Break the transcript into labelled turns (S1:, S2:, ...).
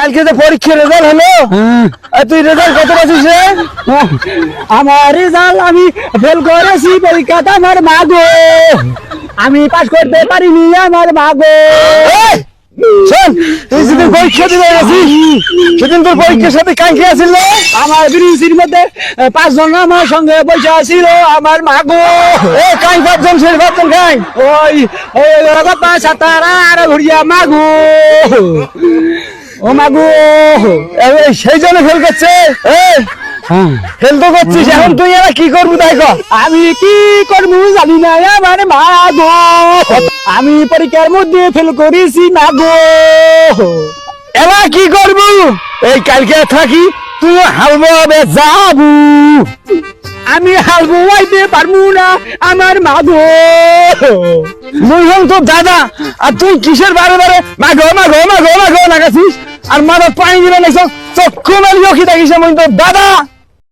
S1: কালকে যে পরীক্ষার রেজাল্ট হলো তুই রেজাল্ট কত পাচ্ছিস রে?
S2: আমার রেজাল্ট আমি ফেল করেছি পরীক্ষাতে আমার মা গো, আমি পাস করতে পারিনি আমার মা গো।
S1: শোন, তুই যেদিন পরীক্ষা দিতে গেছিস সেদিন তোর পরীক্ষার সাথে কালকে আসিল
S2: আমার বিরুচির মধ্যে 5 জন আমার সঙ্গে বসে ছিল আমার মা গো।
S1: কাই 5 জন সেই 5 জন কাই
S2: ওই ওই রগপা সাতারা আর ঘুরিয়া মা গো, ও মা গো।
S1: সেই জন্য ফেল করছে। ফেল তো করছিস, এখন তুই এরা কি করবি তাই কর।
S2: আমি কি করবো জানি না আমার মা গো, আমি পরীক্ষার মধ্যে ফেল করেছি মা গো।
S1: এবার কি করবো? এই কালকে থাকি তুই হালবো যাবু।
S2: আমি হাল বোয়াইতে পারবো না আমার মা গো।
S1: মুই হল তোর দাদা, আর তুই কিসের বারে বারে মাগো মাগো মাগো মাগো লাগাছিস আর মাথার পানি দিলে চক্ষু মেলি কি দেখিস আমি তোর দাদা।